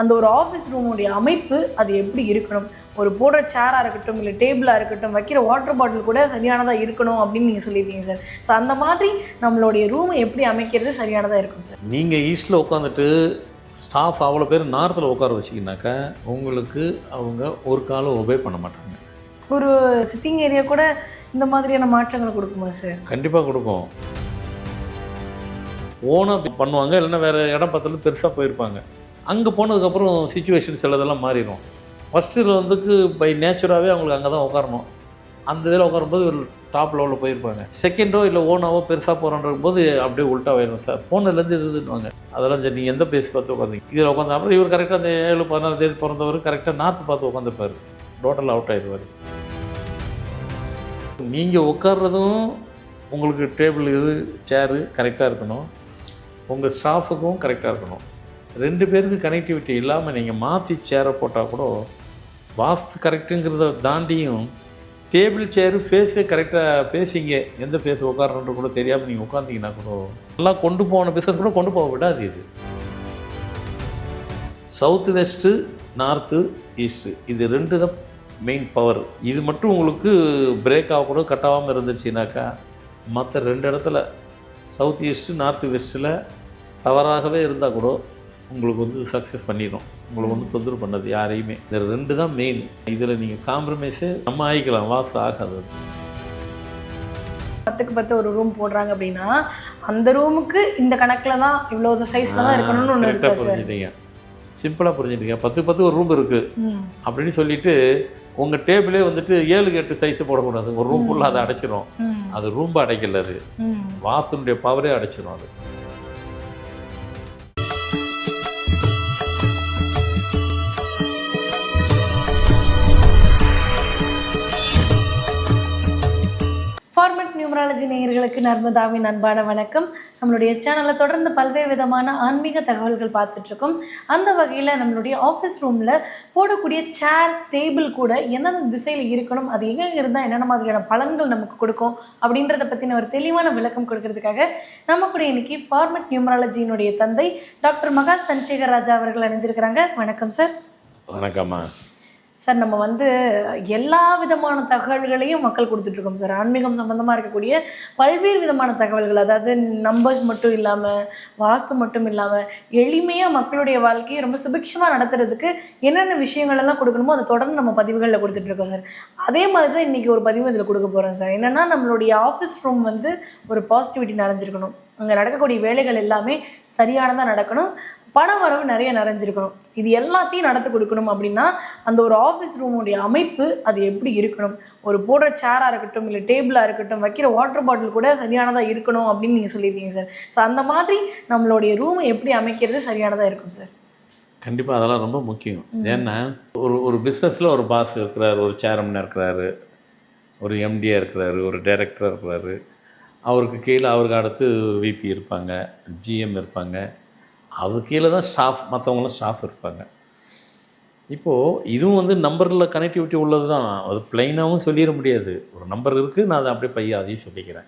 அந்த ஒரு ஆஃபீஸ் ரூமுடைய அமைப்பு அது எப்படி இருக்கணும், ஒரு போடுற சேராக இருக்கட்டும் இல்லை டேபிளாக இருக்கட்டும், வைக்கிற வாட்டர் பாட்டில் கூட சரியானதாக இருக்கணும் அப்படின்னு நீங்கள் சொல்லியிருக்கீங்க சார். ஸோ அந்த மாதிரி நம்மளுடைய ரூமை எப்படி அமைக்கிறது சரியானதாக இருக்கும் சார்? நீங்கள் ஈஸ்டில் உட்காந்துட்டு ஸ்டாஃப் அவ்வளோ பேர் நார்த்தில் உட்கார வச்சிங்கனாக்கா உங்களுக்கு அவங்க ஒரு காலம் ஒபே பண்ண மாட்டாங்க. ஒரு சிட்டிங் ஏரியா கூட இந்த மாதிரியான மாற்றங்களை கொடுக்குமா சார்? கண்டிப்பாக கொடுக்கும். ஓனாக பண்ணுவாங்க, இல்லைன்னா வேறு இடம் பார்த்தாலும் பெருசாக போயிருப்பாங்க. அங்கே போனதுக்கப்புறம் சிச்சுவேஷன்ஸ் எல்லாதெல்லாம் மாறிடும். ஃபஸ்ட்டு வந்துக்கு பை நேச்சுராகவே அவங்களுக்கு அங்கே தான் உட்காரணும். அந்த இதில் உட்காரும்போது ஒரு டாப் லெவலில் போயிருப்பாங்க. செகண்டோ இல்லை ஓனாவோ பெருசாக போகிறன்ற போது அப்படியே உல்ட்டா ஆயிடும் சார். போனதுலேருந்து இதுவாங்க அதெல்லாம் சரி. நீங்கள் எந்த பேஸ் பார்த்து உட்காந்தீங்க இதில் உட்காந்து அப்புறம் இவர் கரெக்டாக அந்த 7-14 பிறந்தவர் கரெக்டாக நார்த்து பார்த்து உட்காந்துருப்பார். டோட்டலாக அவுட் ஆகிடுவார். நீங்கள் உட்கார்றதும் உங்களுக்கு டேபிள் இது சேரு கரெக்டாக இருக்கணும், உங்கள் ஸ்டாஃபுக்கும் கரெக்டாக இருக்கணும். 2 பேருக்கு கனெக்டிவிட்டி இல்லாமல் நீங்கள் மாற்றி சேரை போட்டால் கூட வாஸ்து கரெக்டுங்கிறத தாண்டியும் டேபிள் சேரு ஃபேஸே கரெக்டாக ஃபேஸிங்க எந்த ஃபேஸ் உட்காரன்ற கூட தெரியாமல் நீங்கள் உட்காந்திங்கன்னா கூட நல்லா கொண்டு போன பிஸ்னஸ் கூட கொண்டு போக விடாது. இது சவுத்து வெஸ்ட்டு நார்த்து ஈஸ்ட்டு இது 2 தான் மெயின் பவர். இது மட்டும் உங்களுக்கு பிரேக் ஆகக்கூட கட் ஆகாமல் இருந்துச்சுனாக்கா மற்ற 2 இடத்துல சவுத் ஈஸ்ட்டு நார்த்து வெஸ்ட்டில் தவறாகவே இருந்தால் கூட உங்களுக்கு சக்ஸஸ் பண்ணிடும். உங்களுக்கு தொந்தரவு பண்ணது யாரையுமே. இந்த 2 தான் மெயின். இதில் நீங்கள் காம்ப்ரமைஸு நம்ம ஆகிக்கலாம், வாசு ஆகாது. 10க்கு 10 ஒரு ரூம் போடுறாங்க அப்படின்னா அந்த ரூமுக்கு இந்த கணக்கில் தான் இவ்வளோ சைஸில் தான் இருக்கணும்னு ஒன்று இருக்கா சார்? புரிஞ்சுட்டீங்க, சிம்பிளாக புரிஞ்சுட்டீங்க. 10க்கு 10 ஒரு ரூம் இருக்குது அப்படின்னு சொல்லிட்டு உங்கள் டேபிளே 7-8 சைஸு போடக்கூடாது. ஒரு ரூம் ஃபுல்லாக அதை அடைச்சிரும். அது ரூம் அடைக்கல, அது வாசனுடைய பவரே அடைச்சிரும். அது ஃபார்மட் நியூமராலஜி நேயர்களுக்கு நர்மதாவின் அன்பான வணக்கம். நம்மளுடைய சேனலில் தொடர்ந்து பல்வேறு விதமான ஆன்மீக தகவல்கள் பார்த்துட்ருக்கோம். அந்த வகையில் நம்மளுடைய ஆஃபீஸ் ரூமில் போடக்கூடிய சேர்ஸ் டேபிள் கூட எந்தெந்த திசையில் இருக்கணும், அது எங்கே இருந்தால் என்னென்ன மாதிரியான பலன்கள் நமக்கு கொடுக்கும் அப்படின்றத பற்றின ஒரு தெளிவான விளக்கம் கொடுக்கறதுக்காக நம்ம கூட இன்னைக்கு ஃபார்மட் நியூமராலஜியினுடைய தந்தை டாக்டர் மகாஸ் தனசேகர் ராஜா அவர்கள் அணிஞ்சிருக்கிறாங்க. வணக்கம் சார். வணக்கம்மா சார். நம்ம எல்லா விதமான தகவல்களையும் மக்கள் கொடுத்துட்ருக்கோம் சார். ஆன்மீகம் சம்மந்தமாக இருக்கக்கூடிய பல்வேறு விதமான தகவல்கள், அதாவது நம்பர்ஸ் மட்டும் இல்லாமல், வாஸ்து மட்டும் இல்லாமல், எளிமையாக மக்களுடைய வாழ்க்கையை ரொம்ப சுபிக்ஷமாக நடத்துறதுக்கு என்னென்ன விஷயங்கள் எல்லாம் கொடுக்கணுமோ அதை தொடர்ந்து நம்ம பதிவுகளில் கொடுத்துட்ருக்கோம் சார். அதே மாதிரி தான் இன்றைக்கி ஒரு பதிவு இதில் கொடுக்க போகிறோம் சார். என்னென்னா நம்மளுடைய ஆஃபீஸ் ரூம் ஒரு பாசிட்டிவிட்டி நிறைஞ்சிருக்கணும். அங்கே நடக்கக்கூடிய வேலைகள் எல்லாமே சரியானதாக நடக்கணும், பண வரவு நிறைய நிறைஞ்சிருக்கணும். இது எல்லாத்தையும் நடத்தி கொடுக்கணும் அப்படின்னா அந்த ஒரு ஆஃபீஸ் ரூமுடைய அமைப்பு அது எப்படி இருக்கணும், ஒரு போடுற சேராக இருக்கட்டும் இல்லை டேபிளாக இருக்கட்டும், வைக்கிற வாட்டர் பாட்டில் கூட சரியானதாக இருக்கணும் அப்படின்னு நீங்கள் சொல்லியிருக்கீங்க சார். ஸோ அந்த மாதிரி நம்மளுடைய ரூமை எப்படி அமைக்கிறது சரியானதாக இருக்கும் சார்? கண்டிப்பாக அதெல்லாம் ரொம்ப முக்கியம். ஏன்னா ஒரு பிஸ்னஸில் ஒரு பாஸ் இருக்கிறார், ஒரு சேர்மனாக இருக்கிறாரு, ஒரு எம்டியாக இருக்கிறாரு, ஒரு டைரக்டராக இருக்கிறாரு, அவருக்கு கீழே அவருக்கு அடுத்து விபி இருப்பாங்க, ஜிஎம் இருப்பாங்க, அதுக்கு கீழே தான் ஸ்டாஃப், மற்றவங்களாம் ஸ்டாஃப் இருப்பாங்க. இப்போது இதுவும் நம்பரில் கனெக்டிவிட்டி உள்ளது தான். அது ப்ளைனாகவும் சொல்லிட முடியாது. ஒரு நம்பர் இருக்குது, நான் அதை அப்படியே அதையும் சொல்லிக்கிறேன்.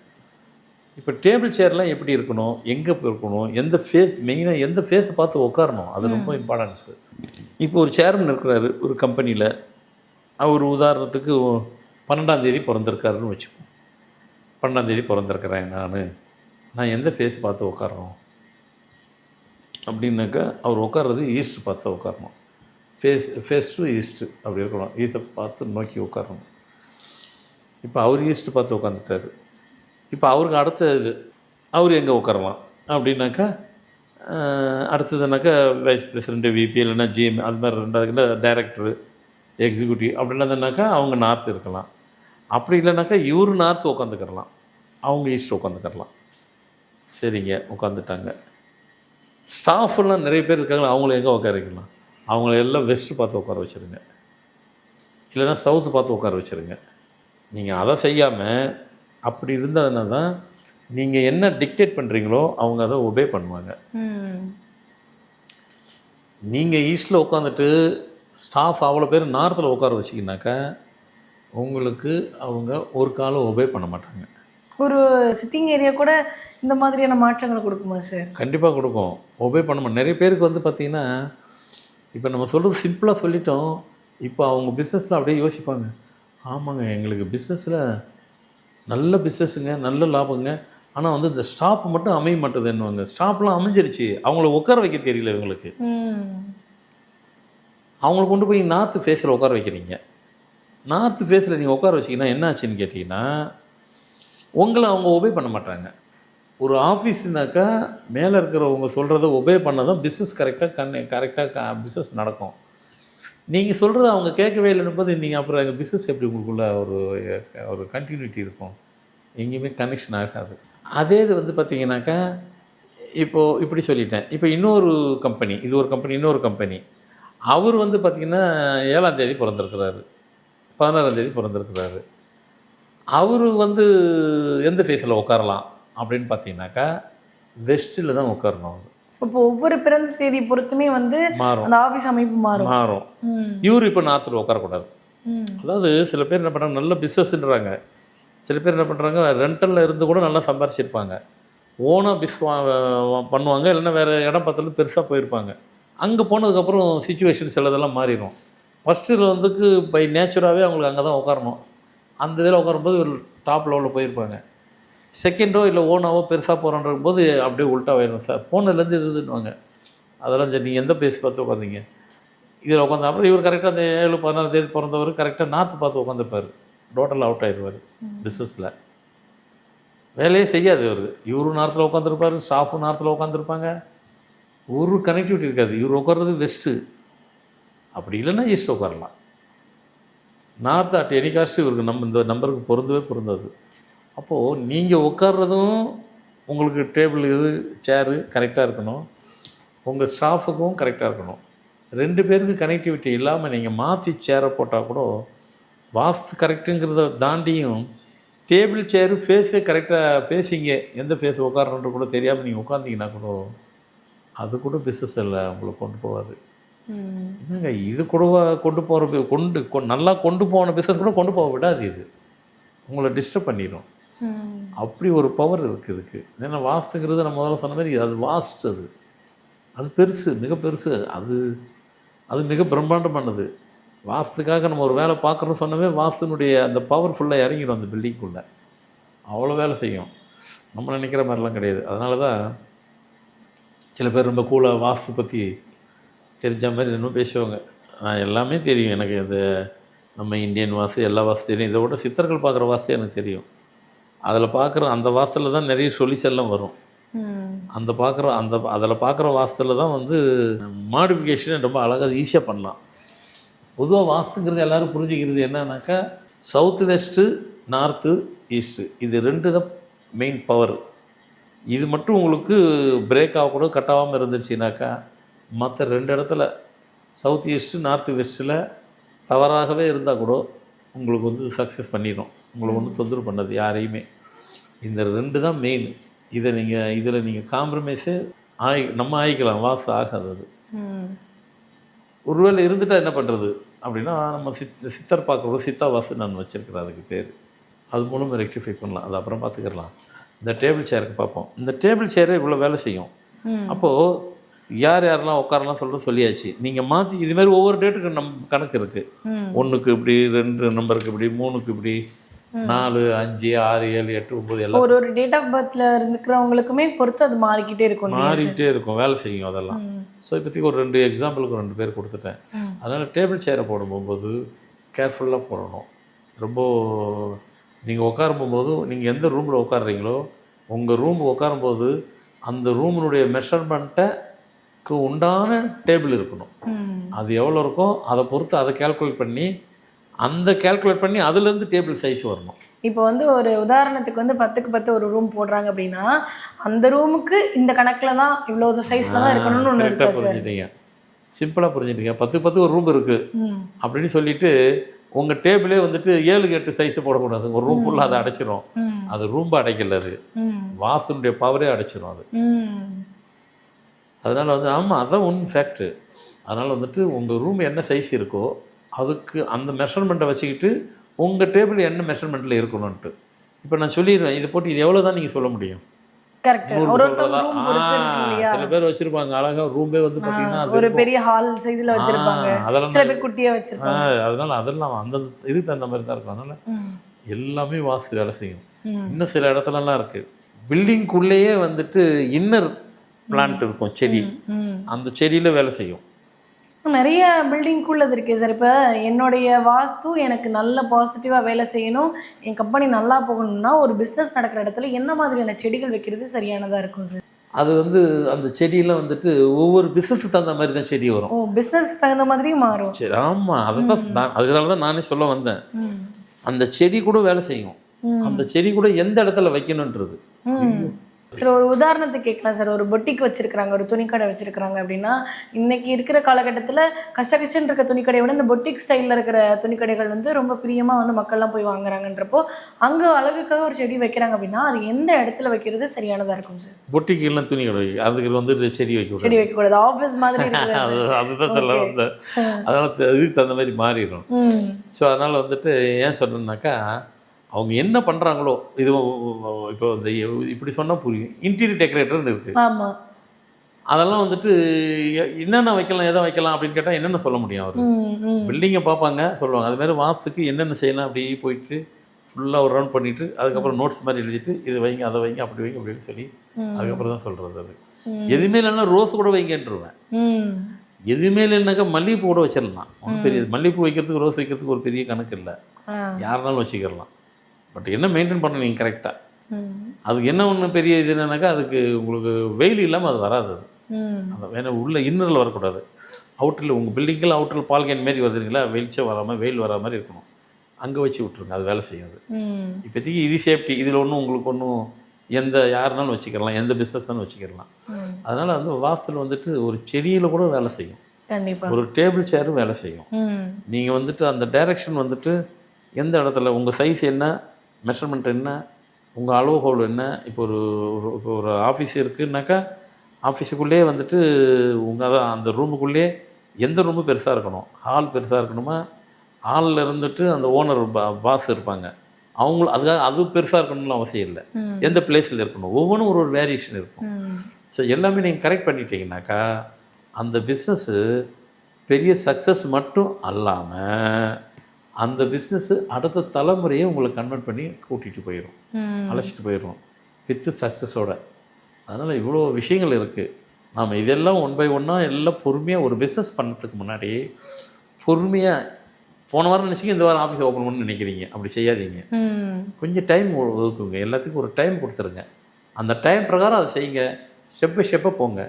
இப்போ டேபிள் சேர்லாம் எப்படி இருக்கணும், எங்கே இருக்கணும், எந்த ஃபேஸ், மெயினாக எந்த ஃபேஸை பார்த்து உட்காரணும், அது ரொம்ப இம்பார்ட்டன்ஸு. இப்போ ஒரு சேர்மன் இருக்கிறாரு ஒரு கம்பெனியில், அவர் உதாரணத்துக்கு 12ஆம் தேதி பிறந்திருக்காருன்னு வச்சுப்போம். 12ஆம் தேதி பிறந்திருக்கிறேன் நான் எந்த ஃபேஸ் பார்த்து உட்காரணும் அப்படின்னாக்கா அவர் உட்கார்றது ஈஸ்ட் பார்த்து உட்காரணும். ஃபேஸ் டு ஈஸ்ட்டு அப்படி இருக்கணும். ஈஸ்ட்டை பார்த்து நோக்கி உட்காரணும். இப்போ அவர் ஈஸ்ட்டு பார்த்து உட்காந்துட்டார். இப்போ அவருக்கு அடுத்தது அவர் எங்கே உட்காரலாம் அப்படின்னாக்கா, அடுத்ததுனாக்கா வைஸ் பிரசிடெண்ட்டு, விபி இல்லைன்னா ஜிஎம், அது மாதிரி 2வது டைரக்டரு, எக்ஸிக்யூட்டிவ் அப்படின்னா இருந்ததுனாக்கா அவங்க நார்த் இருக்கலாம். அப்படி இல்லைனாக்கா இவர் நார்த் உட்காந்துக்கிறலாம், அவங்க ஈஸ்ட் உட்காந்துக்கிறலாம். சரிங்க, உட்காந்துட்டாங்க. ஸ்டாஃபெல்லாம் நிறைய பேர் இருக்காங்களா, அவங்கள எங்கே உட்கார வைக்கலாம், அவங்கள எல்லாம் வெஸ்ட்டு பார்த்து உட்கார வச்சுருங்க, இல்லைன்னா சவுத்து பார்த்து உட்கார வச்சுருங்க. நீங்கள் அதை செய்யாமல் அப்படி இருந்ததுனா தான் நீங்கள் என்ன டிக்டேட் பண்ணுறீங்களோ அவங்க அதை ஒபே பண்ணுவாங்க. நீங்கள் ஈஸ்டில் உட்காந்துட்டு ஸ்டாஃப் அவ்வளோ பேர் நார்த்தில் உட்கார வச்சிங்கனாக்கா உங்களுக்கு அவங்க ஒரு காலம் ஒபே பண்ண மாட்டாங்க. ஒரு சிட்டிங் ஏரியா கூட இந்த மாதிரியான மாற்றங்களை கொடுக்குமா சார்? கண்டிப்பாக கொடுக்கும். ஒபே பண்ண மாட்டோம். நிறைய பேருக்கு பார்த்திங்கன்னா இப்போ நம்ம சொல்கிறது சிம்பிளாக சொல்லிட்டோம். இப்போ அவங்க பிஸ்னஸில் அப்படியே யோசிப்பாங்க, ஆமாங்க எங்களுக்கு பிஸ்னஸில் நல்ல பிஸ்னஸுங்க, நல்ல லாபங்க. ஆனால் வந்து இந்த ஸ்டாப் மட்டும் அமைய மாட்டேதுன்னுவாங்க. ஸ்டாப்லாம் அமைஞ்சிருச்சு, அவங்கள உட்கார வைக்க தெரியல இவங்களுக்கு. அவங்கள கொண்டு போய் நார்த்து ஃபேஸில் உட்கார வைக்கிறீங்க. நார்த்து ஃபேஸில் நீங்கள் உட்கார வச்சிங்கன்னா என்ன ஆச்சுன்னு கேட்டிங்கன்னா, உங்களை அவங்க ஒபே பண்ண மாட்டாங்க. ஒரு ஆஃபீஸ்னாக்கா மேலே இருக்கிறவங்க சொல்கிறத ஒபே பண்ண தான் பிஸ்னஸ் கரெக்டாக பிஸ்னஸ் நடக்கும். நீங்கள் சொல்கிறத அவங்க கேட்கவே இல்லைன்னு போது நீங்கள் அப்புறம் எங்கள் பிஸ்னஸ் எப்படி உங்களுக்குள்ள ஒரு கண்டினியூட்டி இருக்கும், எங்கேயுமே கனெக்ஷன் ஆகாது. அதே இது வந்து பார்த்திங்கனாக்கா, இப்போது இப்படி சொல்லிட்டேன். இப்போ இன்னொரு கம்பெனி, இது ஒரு கம்பெனி, இன்னொரு கம்பெனி. அவர் வந்து பார்த்திங்கன்னா 7ஆம் தேதி பிறந்திருக்கிறாரு, 16ஆம் தேதி பிறந்திருக்கிறாரு. அவர் வந்து எந்த ஃபேஸில் உட்காரலாம் அப்படின்னு பார்த்தீங்கன்னாக்கா வெஸ்ட்டில் தான் உட்காரணும். அவர் இப்போ ஒவ்வொரு பிறந்த தேதி பொறுத்துமே வந்து மாறும், அந்த ஆஃபீஸ் அமைப்பு மாறும். இவர் இப்போ நார்த்தில் உட்காரக்கூடாது. அதாவது சில பேர் என்ன பண்ணுறாங்க, நல்ல பிஸ்னஸ்ன்றாங்க. சில பேர் என்ன பண்ணுறாங்க, ரெண்டலில் இருந்து கூட நல்லா சம்பாரிச்சிருப்பாங்க, ஓனாக பண்ணுவாங்க, இல்லைன்னா வேறு இடம் பார்த்தாலும் பெருசாக போயிருப்பாங்க. அங்கே போனதுக்கப்புறம் சுச்சுவேஷன்ஸ் எல்லாதெல்லாம் மாறிடும். ஃபஸ்ட்டு வந்துக்கு பை நேச்சுராகவே அவங்களுக்கு அங்கே தான் உட்காரணும். அந்த இதில் உட்காரும்போது ஒரு டாப் லெவலில் போயிருப்பாங்க. செகண்டோ இல்லை ஓனாவோ பெருசாக போகிறோன்ற போது அப்படியே உல்ட்டா வேணும் சார், போனதுலேருந்து இதுன்னுவாங்க. அதெல்லாம் சரி, நீங்கள் எந்த பேஸ் பார்த்து உட்காந்தீங்க, இதில் உட்காந்து அப்புறம் இவர் கரெக்டாக அந்த 7, 16 தேதி பிறந்தவர் கரெக்டாக நார்த்து பார்த்து உட்காந்துருப்பார். டோட்டலாக அவுட் ஆகிடுவார் பிஸ்னஸில், வேலையே செய்யாது இவர். இவரும் நார்த்தில் உட்காந்துருப்பார், ஸ்டாஃபும் நார்த்தில் உட்காந்துருப்பாங்க, ஒரு கனெக்டிவிட்டி இருக்காது. இவர் உட்கார்றது வெஸ்ட்டு, அப்படி இல்லைன்னா ஈஸ்ட் உட்காரலாம். நார்த் அட் எனி காஸ்ட் இவருக்கு இந்த நம்பருக்கு பொருந்தாது. அப்போது நீங்கள் உட்கார்றதும் உங்களுக்கு டேபிள் சேரு கரெக்டாக இருக்கணும், உங்கள் ஸ்டாஃபுக்கும் கரெக்டாக இருக்கணும். 2 பேருக்கு கனெக்டிவிட்டி இல்லாமல் நீங்கள் மாற்றி சேரை போட்டால் கூட வாஸ்து கரெக்டுங்கிறத தாண்டியும் டேபிள் சேரு ஃபேஸே கரெக்டாக ஃபேஸிங்கே எந்த ஃபேஸ் உட்காரன்ற கூட தெரியாமல் நீங்கள் உட்காந்திங்கன்னா கூட அது கூட பிஸ்னஸ் இல்லை, உங்களை கொண்டு போகாது. என்னங்க இது கூடவா கொண்டு போகிற நல்லா கொண்டு போன பிஸ்னஸ் கூட கொண்டு போக விடாது, இது உங்களை டிஸ்டர்ப் பண்ணிடும். அப்படி ஒரு பவர் இருக்குது இதுக்கு. ஏன்னா வாஸ்துங்கிறது நம்ம முதல்ல சொன்ன மாதிரி அது வாஸ்ட், அது பெருசு, மிக பெருசு, அது மிக பிரம்மாண்டமானது. வாஸ்துக்காக நம்ம ஒரு வேலை பார்க்குறோன்னு சொன்னவே வாஸ்துனுடைய அந்த பவர்ஃபுல்லாக இறங்கிடும் அந்த பில்டிங்குள்ளே, அவ்வளோ வேலை செய்யும். நம்ம நினைக்கிற மாதிரிலாம் கிடையாது. அதனால தான் சில பேர் ரொம்ப கூலாக வாஸ்து பற்றி தெரிஞ்ச மாதிரி இன்னும் பேசுவாங்க. நான் எல்லாமே தெரியும் எனக்கு, இந்த நம்ம இந்தியன் வாஸ்து எல்லா வாஸ்து தெரியும். இதை விட சித்தர்கள் பார்க்குற வாஸ்து எனக்கு தெரியும். அதில் பார்க்குற அந்த வாஸ்துவில் தான் நிறைய சொல்யூஷன்லாம் வரும். அதில் பார்க்குற வாஸ்துவில் தான் வந்து மாடிஃபிகேஷன் ரொம்ப அழகாக ஈஸியாக பண்ணலாம். பொதுவாக வாஸ்துங்கிறது எல்லோரும் புரிஞ்சுக்கிறது என்னன்னாக்கா, சவுத்து வெஸ்ட்டு, நார்த்து ஈஸ்ட்டு, இது 2 தான் மெயின் பவர். இது மட்டும் உங்களுக்கு பிரேக் ஆகக்கூட கட் ஆகாமல் இருந்துச்சுனாக்கா மற்ற 2 இடத்துல சவுத் ஈஸ்ட்டு, நார்த்து வெஸ்ட்டில் தவறாகவே இருந்தால் கூட உங்களுக்கு வந்து சக்ஸஸ் பண்ணிடும். உங்களை ஒன்றும் தொந்தரவு பண்ணது யாரையுமே. இந்த 2 தான் மெயின். இதில் நீங்கள் காம்ப்ரமைஸே நம்ம ஆகிக்கலாம், வாஸ்து ஆகாது. அது ஒருவேளை இருந்துட்டால் என்ன பண்ணுறது அப்படின்னா, நம்ம சித்தர் பார்க்குற சித்தா வாஸ்து நான் வச்சுருக்கிறேன், அதுக்கு பேர். அது மூலமாக ரெக்டிஃபை பண்ணலாம், அது அப்புறம் பார்த்துக்கலாம். இந்த டேபிள் சேருக்கு பார்ப்போம். இந்த டேபிள் சேரே இவ்வளோ வேலை செய்யும். அப்போது யாரெல்லாம் உட்காரலாம் சொல்லியாச்சு. நீங்கள் மாற்றி இதுமாதிரி ஒவ்வொரு டேட்டுக்கு கணக்கு இருக்குது. 1க்கு இப்படி, 2 நம்பருக்கு இப்படி, 3க்கு இப்படி, 4, 5, 6, 7, 8, 9 எல்லாம் ஒரு டேட் ஆஃப் பர்த்தில் இருக்கிறவங்களுக்குமே பொறுத்து அது மாறிக்கிட்டே இருக்கும், வேலை செய்யும் அதெல்லாம். ஸோ இப்போதைக்கு ஒரு 2 எக்ஸாம்பிளுக்கு 2 பேர் கொடுத்துட்டேன். அதனால் டேபிள் சேரை போடும்போது கேர்ஃபுல்லாக போடணும். ரொம்ப நீங்கள் உட்காரும்போது நீங்கள் எந்த ரூமில் உட்காடுறீங்களோ உங்கள் ரூம் உட்காரும்போது அந்த ரூமினுடைய மெஷர்மெண்ட்டுக்கு உண்டான டேபிள் இருக்கணும். அது எவ்வளோ இருக்கோ அதை பொறுத்து அதை கால்குலேட் பண்ணி அதுலேருந்து டேபிள் சைஸ் வரணும். இப்போ வந்து ஒரு உதாரணத்துக்கு வந்து 10க்கு 10 ஒரு ரூம் போடுறாங்க அப்படின்னா அந்த ரூமுக்கு இந்த கணக்கில் தான் இவ்வளோ சைஸில் தான் இருக்கணும்னு ஒன்று இருக்கு. புரிஞ்சுட்டீங்க, சிம்பிளாக புரிஞ்சுட்டீங்க. 10க்கு 10 ஒரு ரூம் இருக்குது அப்படின்னு சொல்லிட்டு உங்கள் டேபிளே வந்துட்டு 7க்கு 8 சைஸு போடக்கூடாது. ஒரு ரூம் ஃபுல்லாக அதை அடைச்சிரும். அது ரூம்பை அடைக்கல, அது வாஸ்துனுடைய பவரே அடைச்சிரும் அது. அதனால் வந்து ஆமாம், அதுதான் ஒன் ஃபேக்ட்ரு. அதனால் வந்துட்டு உங்கள் ரூம் என்ன சைஸ் இருக்கோ அதுக்கு அந்த மெஷர்மெண்ட்டை வச்சுக்கிட்டு உங்கள் டேபிள் என்ன மெஷர்மெண்ட்டில் இருக்கணும்ன்ட்டு இப்போ நான் சொல்லிடுவேன். இதை போட்டு இது எவ்வளோ தான் நீங்கள் சொல்ல முடியும். கரெக்ட். இன்னொரு ஒரு சொல்றதா ஒருத்தவங்க ரூம் கொடுத்து இருக்கு இல்லையா? சில பேர் வச்சிருப்பாங்க அழகா ரூமே வந்து பார்த்தீங்கன்னா அது ஒரு இருக்கும். பெரிய ஹால் சைஸ்ல வச்சிருப்பாங்க. அதெல்லாம் சில பேர் குட்டியா வச்சிருப்பாங்க. அதனால அதெல்லாம் அந்தந்த இதுக்கு தகுந்த மாதிரி தான் இருக்கும். அதனால ம். எல்லாமே வாஸ்து வேலை செய்யும். ம். இன்னும் சில இடத்துலலாம் இருக்குது பில்டிங்குள்ளேயே வந்துட்டு இன்னர் பிளான்ட் இருக்கும் செடி, ம். அந்த செடியில் வேலை செய்யும். நிறைய பில்டிங்குள்ள அது இருக்கே சார். இப்போ என்னுடைய வாஸ்து எனக்கு நல்ல பாசிட்டிவாக வேலை செய்யணும், என் கம்பெனி நல்லா போகணும்னா ஒரு பிஸ்னஸ் நடக்கிற இடத்துல என்ன மாதிரியான செடிகள் வைக்கிறது சரியானதாக இருக்கும் சார்? அது வந்து அந்த செடியெல்லாம் வந்துட்டு ஒவ்வொரு பிஸ்னஸுக்கு தகுந்த மாதிரி தான் செடி வரும். ஓ, பிஸ்னஸ்க்கு தகுந்த மாதிரியும் மாறும். சரி, ஆமாம், அதை தான் அதனால தான் நானே சொல்ல வந்தேன். ம். அந்த செடி கூட வேலை செய்யும். அந்த செடி கூட எந்த இடத்துல வைக்கணுன்றது. சார் ஒரு உதாரணத்துக்கு கேட்கலாம் சார். ஒரு பொட்டிக் வச்சிருக்கிறாங்க, ஒரு துணிக்கடை வச்சிருக்கிறாங்க அப்படின்னா, இன்னைக்கு இருக்கிற காலகட்டத்தில் கஷ்டன்னு இருக்க துணிக்கடையை விட இந்த பொட்டிக் ஸ்டைலில் இருக்கிற துணிக்கடைகள் வந்து ரொம்ப பிரியமாக வந்து மக்கள்லாம் போய் வாங்குறாங்கன்றப்போ அங்கே அழகுக்காக ஒரு செடி வைக்கிறாங்க அப்படின்னா அது எந்த இடத்துல வைக்கிறது சரியானதாக இருக்கும் சார்? பொட்டிக்கெல்லாம் துணி கடை அதுக்கு வந்துட்டு செடி வைக்க செடி வைக்கக்கூடாது, ஆஃபீஸ் மாதிரி இருக்கிறது. அதுதான் சொல்ல வந்தேன். அதனால் அதுக்கு தகுந்த மாதிரி மாறிடும். ஸோ அதனால் வந்துட்டு ஏன் சொல்கிறேன்னாக்கா, அவங்க என்ன பண்ணுறாங்களோ இது இப்போ இந்த இப்படி சொன்னால் புரியும். இன்டீரியர் டெக்கரேட்டர்னு இருக்குது. ஆமாம். அதெல்லாம் வந்துட்டு என்னென்ன வைக்கலாம் எதை வைக்கலாம் அப்படின்னு கேட்டால் என்னென்ன சொல்ல முடியும்? அவர் பில்டிங்கை பார்ப்பாங்க சொல்லுவாங்க. அதுமாதிரி வாஸ்துக்கு என்னென்ன செய்யலாம் அப்படி போயிட்டு ஃபுல்லாக ஒரு ரவுண்ட் பண்ணிவிட்டு அதுக்கப்புறம் நோட்ஸ் மாதிரி எழுதிட்டு இது வைங்க அதை வைங்க அப்படி வைங்க அப்படின்னு சொல்லி அதுக்கப்புறம் தான் சொல்கிறது. அது எதுவுமே இல்லைன்னா ரோஸ் கூட வைங்கன்றுவேன். எதுவுமே இல்லைன்னாக்கா மல்லிகைப்பூ கூட வச்சிடலாம். ஒன்றும் பெரிய மல்லிகைப்பூ வைக்கிறதுக்கு ரோஸ் வைக்கிறதுக்கு ஒரு பெரிய கணக்கு இல்லை, யாருனாலும் வச்சுக்கிடலாம். பட் என்ன மெயின்டைன் பண்ணணும் நீங்கள் கரெக்டாக. அதுக்கு என்ன ஒன்று பெரிய இது என்னன்னாக்கா, அதுக்கு உங்களுக்கு வெயில் இல்லாமல் அது வராது. அது வேணா உள்ள இன்னரில் வரக்கூடாது. அவுட்டரில் உங்கள் பில்டிங்கில் அவுட்டரில் பால்கேன் மாரி வருதுங்களா, வெளிச்சம் வராமல் வெயில் வர மாதிரி இருக்கணும். அங்கே வச்சு விட்ருங்க, அது வேலை செய்யாது. இப்போதைக்கு இது சேஃப்டி. இதில் ஒன்றும் உங்களுக்கு ஒன்றும் எந்த யாருனாலும் வச்சுக்கலாம், எந்த பிஸ்னஸ்னாலும் வச்சுக்கலாம். அதனால் வந்து வாஸ்துவில் வந்துட்டு ஒரு செடியில் கூட வேலை செய்யும். கண்டிப்பாக ஒரு டேபிள் சேரும் வேலை செய்யும். நீங்கள் வந்துட்டு அந்த டைரக்ஷன் வந்துட்டு எந்த இடத்துல உங்கள் சைஸ் என்ன, மெஷர்மெண்ட் என்ன, உங்கள் அளவுகோல் என்ன. இப்போ ஒரு ஆஃபீஸ் இருக்குன்னாக்கா ஆஃபீஸுக்குள்ளேயே வந்துட்டு உங்கள் அதான் அந்த ரூமுக்குள்ளேயே எந்த ரூமு பெருசாக இருக்கணும், ஹால் பெருசாக இருக்கணுமா, ஹாலில் இருந்துட்டு அந்த ஓனர் பாஸ் இருப்பாங்க அவங்களும் அதுக்காக அது பெருசாக இருக்கணும்னு அவசியம் இல்லை. எந்த பிளேஸில் இருக்கணும், ஒவ்வொன்றும் ஒரு வேரியேஷன் இருக்கும். ஸோ எல்லாமே நீங்கள் கரெக்ட் பண்ணிட்டீங்கன்னாக்கா அந்த பிஸ்னஸ்ஸு பெரிய சக்ஸஸ் மட்டும் அல்லாமல் அந்த பிஸ்னஸ்ஸு அடுத்த தலைமுறையை உங்களை கன்வெர்ட் பண்ணி கூட்டிகிட்டு போயிடும், அழைச்சிட்டு போயிடும் வித்து சக்ஸஸோட. அதனால் இவ்வளோ விஷயங்கள் இருக்குது. நாம் இதெல்லாம் ஒன் பை ஒன்னாக எல்லாம் பொறுமையாக ஒரு பிஸ்னஸ் பண்ணுறதுக்கு முன்னாடி பொறுமையாக போன வாரம் நினச்சிங்க இந்த வாரம் ஆஃபீஸ் ஓப்பன் பண்ணணும்னு நினைக்கிறீங்க, அப்படி செய்யாதீங்க. கொஞ்சம் டைம் ஒதுக்குங்க, எல்லாத்துக்கும் ஒரு டைம் கொடுத்துருங்க. அந்த டைம் பிரகாரம் அதை செய்யுங்க, ஸ்டெப் பை ஸ்டெப்பாக போங்க.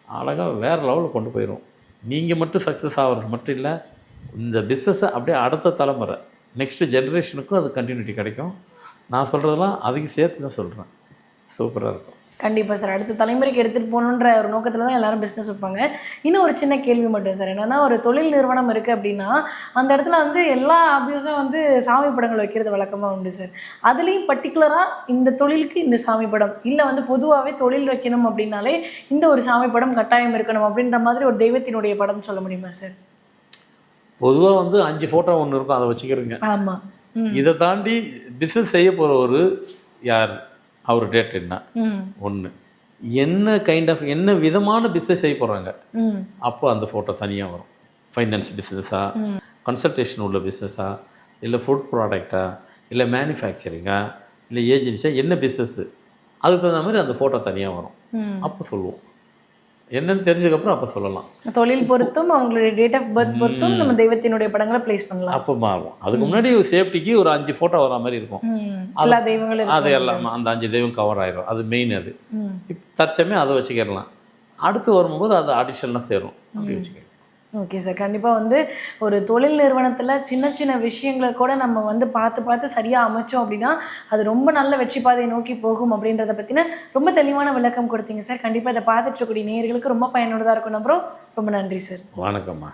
அழகாக வேறு லெவலில் கொண்டு போயிடும். நீங்கள் மட்டும் சக்ஸஸ் ஆகிறது மட்டும் இல்லை, இந்த பிஸ்னஸை அப்படியே அடுத்த தலைமுறை நெக்ஸ்ட்டு ஜென்ரேஷனுக்கும் அது கண்டினியூட்டி கிடைக்கும். நான் சொல்கிறதெல்லாம் அதுக்கு சேர்த்து தான் சொல்கிறேன். சூப்பராக இருக்கும். கண்டிப்பாக சார். அடுத்த தலைமுறைக்கு எடுத்துகிட்டு போகணுன்ற ஒரு நோக்கத்தில் தான் எல்லாரும் பிஸ்னஸ் வைப்பாங்க. இன்னும் ஒரு சின்ன கேள்வி மட்டும் சார், என்னென்னா ஒரு தொழில் நிறுவனம் இருக்குது அப்படின்னா அந்த இடத்துல வந்து எல்லா ஆபியூஸும் வந்து சாமி படங்கள் வைக்கிறது வழக்கமாக உண்டு சார். அதுலேயும் பர்டிகுலராக இந்த தொழிலுக்கு இந்த சாமி படம் இல்லை, வந்து பொதுவாகவே தொழில் வைக்கணும் அப்படின்னாலே இந்த ஒரு சாமி படம் கட்டாயம் இருக்கணும் அப்படின்ற மாதிரி ஒரு தெய்வத்தினுடைய படம் சொல்ல முடியுமா சார்? பொதுவாக வந்து 5 ஃபோட்டோ ஒன்று இருக்கும், அதை வச்சுக்கிறேங்க. ஆமாம். இதை தாண்டி பிஸ்னஸ் செய்ய போகிறவர் யார், அவர் டேட் என்ன, ஒன்று என்ன கைண்ட் ஆஃப் என்ன விதமான பிஸ்னஸ் செய்ய போகிறாங்க, அப்போ அந்த ஃபோட்டோ தனியாக வரும். ஃபைனான்ஸ் பிஸ்னஸா, கன்சல்டேஷன் உள்ள பிஸ்னஸா, இல்லை ஃபுட் ப்ராடக்டா, இல்லை மேனுஃபேக்சரிங்கா, இல்லை ஏஜென்சியா, என்ன பிஸ்னஸ்ஸு, அதுக்கு தகுந்த மாதிரி அந்த ஃபோட்டோ தனியாக வரும். அப்போ சொல்லுவோம், என்னன்னு தெரிஞ்சதுக்கப்புறம் அப்போ சொல்லலாம். தொழில் பொறுத்தும் அவங்களுடைய டேட் ஆஃப் பர்த் பொறுத்தும் நம்ம தெய்வத்தினுடைய படங்களை பிளேஸ் பண்ணலாம். அப்போ மாறும். அதுக்கு முன்னாடி ஒரு சேஃப்டிக்கு ஒரு 5 ஃபோட்டோ வர மாதிரி இருக்கும். எல்லா தெய்வங்களும் அது எல்லாம் அந்த 5 தெய்வம் கவர் ஆயிடும். அது மெயின். அது இப்போ தற்சமே அதை வச்சுக்கிடலாம். அடுத்து வரும்போது அது அடிஷனலாக சேரும், அப்படி வச்சுக்கலாம். Okay sir. கண்டிப்பாக வந்து ஒரு தொழில் நிறுவனத்தில் சின்ன சின்ன விஷயங்களை கூட நம்ம வந்து பார்த்து சரியாக அமைச்சோம் அப்படின்னா அது ரொம்ப நல்ல வெற்றி பாதையை நோக்கி போகும் அப்படின்றத பற்றின ரொம்ப தெளிவான விளக்கம் கொடுத்தீங்க சார். கண்டிப்பாக இதை பார்த்துட்டு இருக்கக்கூடிய நேயர்களுக்கு ரொம்ப பயனுள்ளதாக இருக்கும் நம்புறோம். ரொம்ப நன்றி சார். வணக்கம்மா.